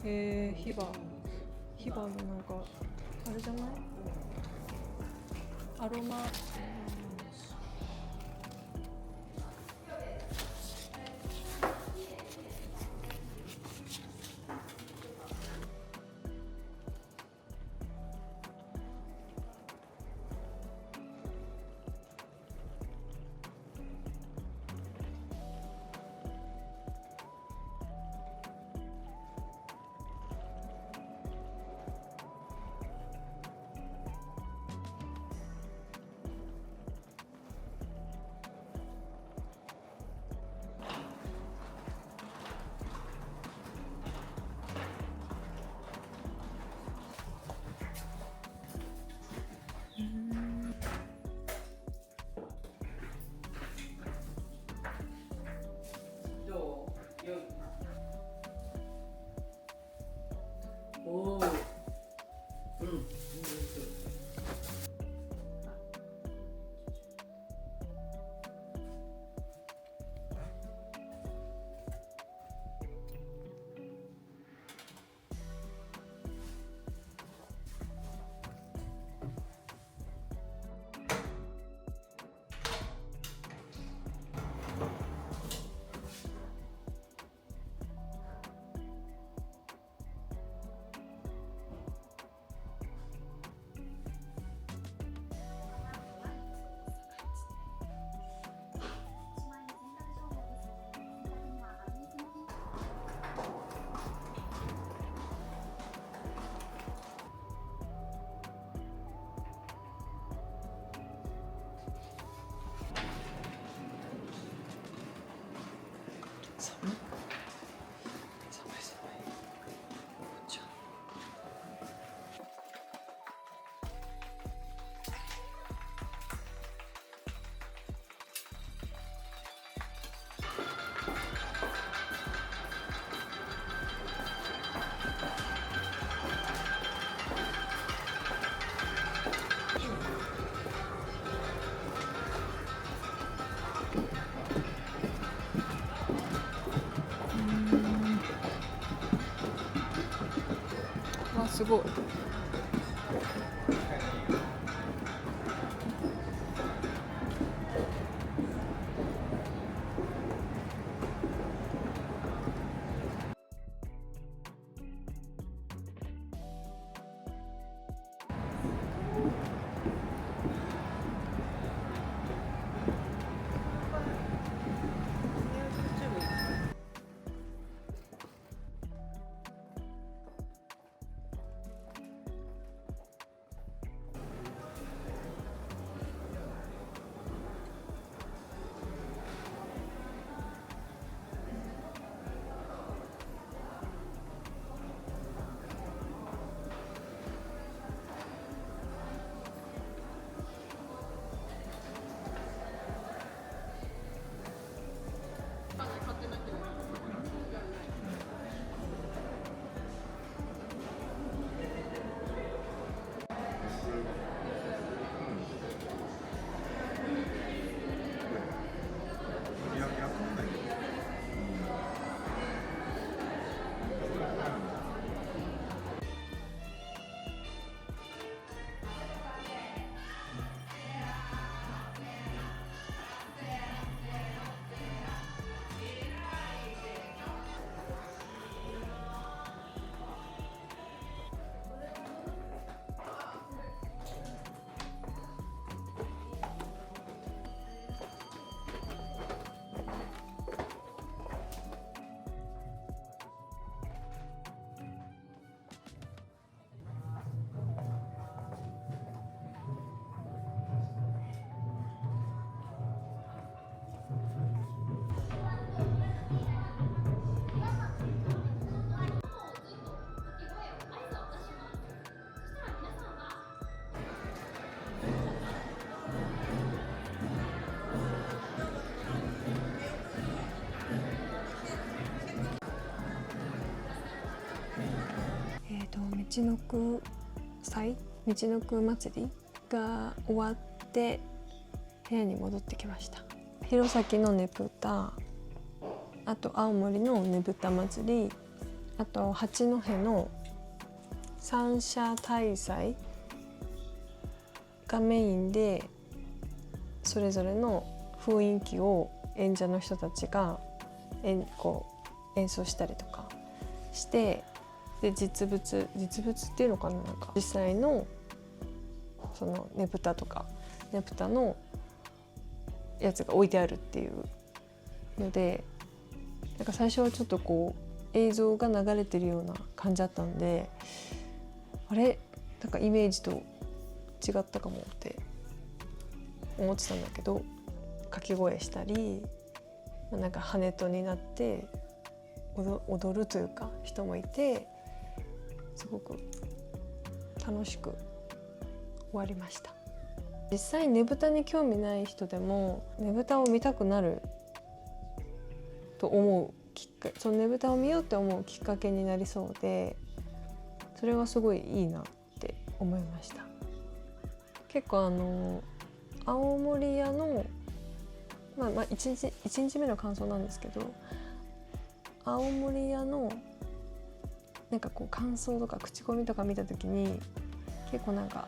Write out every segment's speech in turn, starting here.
ヒバのなんかあれじゃない？アロマ。どう？よい。おお。うん。寒い寒い寒い。じゃあわ、すごい。道のく祭、道のく祭りが終わって部屋に戻ってきました。弘前のねぷた、あと青森のねぶた祭り、あと八戸の三社大祭がメインで、それぞれの雰囲気を演者の人たちがこう演奏したりとかして、で実物っていうのかな、なんか実際のそのねぶたとかねぶたのやつが置いてあるっていうので、なんか最初はちょっとこう映像が流れてるような感じだったんで、あれなんかイメージと違ったかもって思ってたんだけど、掛け声したりなんか跳人になって踊るというか人もいて、すごく楽しく終わりました。実際ねぶたに興味ない人でもねぶたを見たくなると思うそのねぶたを見ようって思うきっかけになりそうで、それはすごいいいなって思いました。結構青森屋の1日目の感想なんですけど、青森屋のなんかこう感想とか口コミとか見た時に結構なんか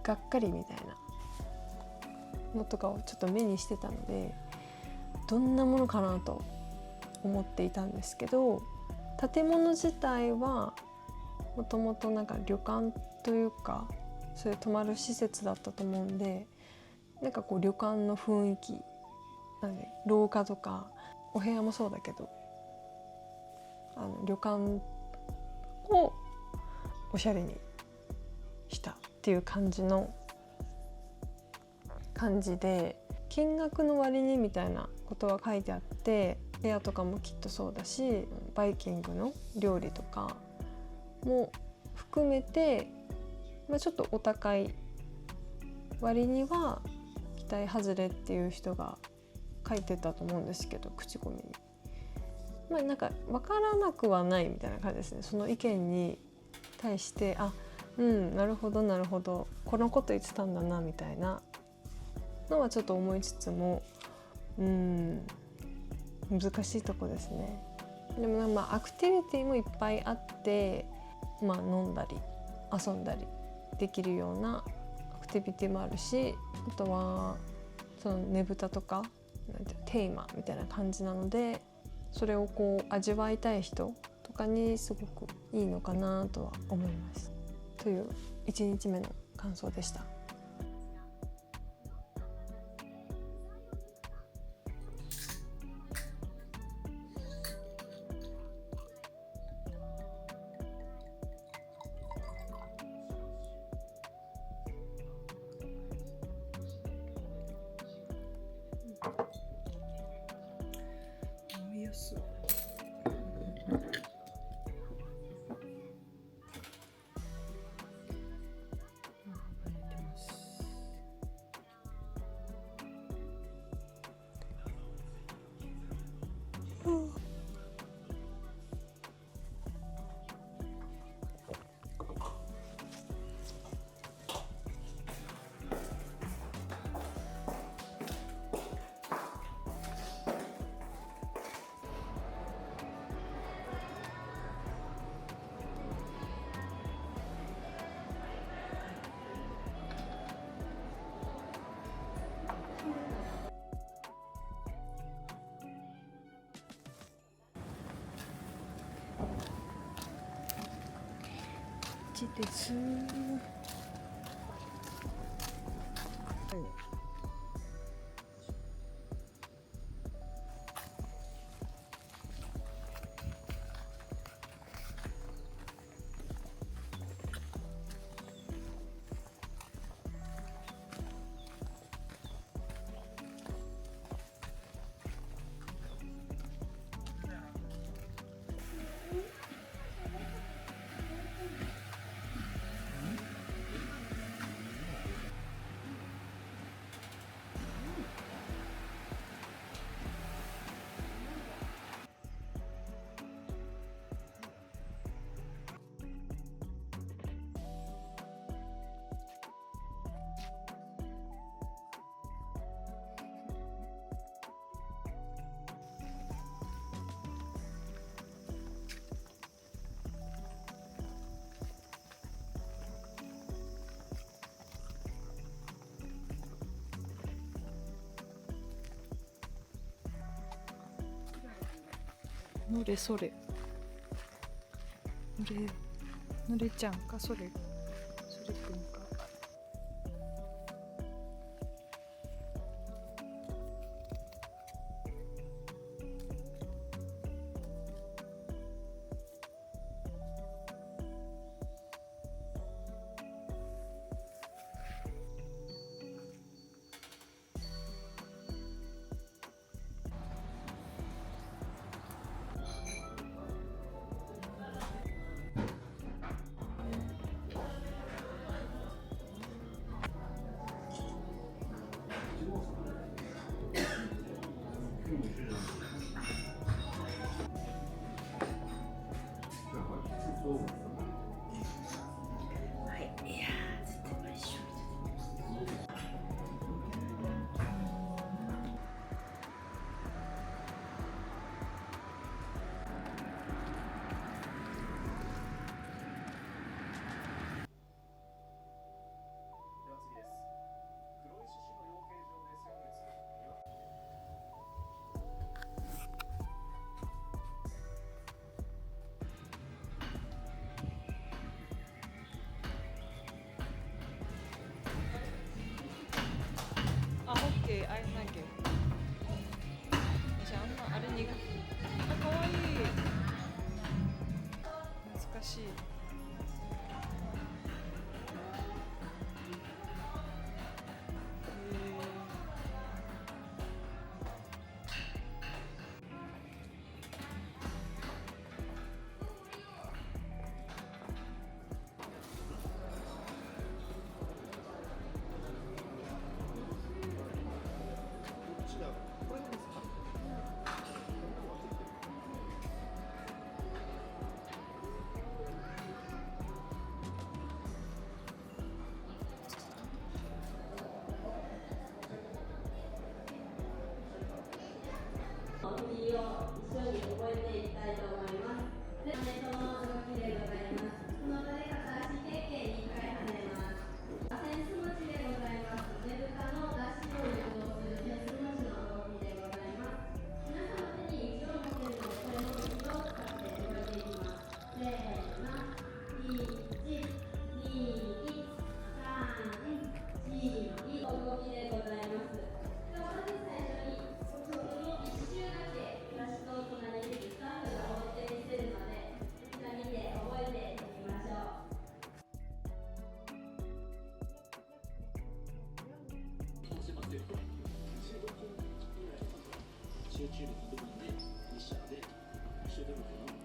がっかりみたいなのとかをちょっと目にしてたので、どんなものかなと思っていたんですけど、建物自体はもともとなんか旅館というかそういう泊まる施設だったと思うんで、なんかこう旅館の雰囲気なんで、廊下とかお部屋もそうだけど旅館をおしゃれにしたっていう感じで、金額の割にみたいなことは書いてあって、部屋とかもきっとそうだし、バイキングの料理とかも含めて、ちょっとお高い割には期待外れっていう人が書いてたと思うんですけど、口コミになんか分からなくはないみたいな感じですね。その意見に対してなるほどなるほど、このこと言ってたんだなみたいなのはちょっと思いつつも、難しいとこですね。でもアクティビティもいっぱいあって、飲んだり遊んだりできるようなアクティビティもあるし、あとはそのねぶたとかテーマみたいな感じなので、それをこう味わいたい人とかにすごくいいのかなとは思います。という1日目の感想でした。飲みやすい。です。ぬれそれぬれちゃんかそれくんか。あ、オッケー、アイスなんけ。私あんまあれ苦手。あ、かわいい。懐かしい。振りを一緒に覚えていきたいと思います。で、その動きでございます。この取り方、足経験2回跳ねます。センス持ちでございます。ねぶたの出しを誘導するセンス持ちの動きでございます。皆様手に一度持っているので、これの一度を使って覚えていきます。せーの、1、2、3、4、動きでございます。では、まず最初に、その一周だけ私と隣にいるスタッフが踊ってみせるので、みんな見て覚えていきましょう。集中力の部分で、プレッシャーで、一生懸命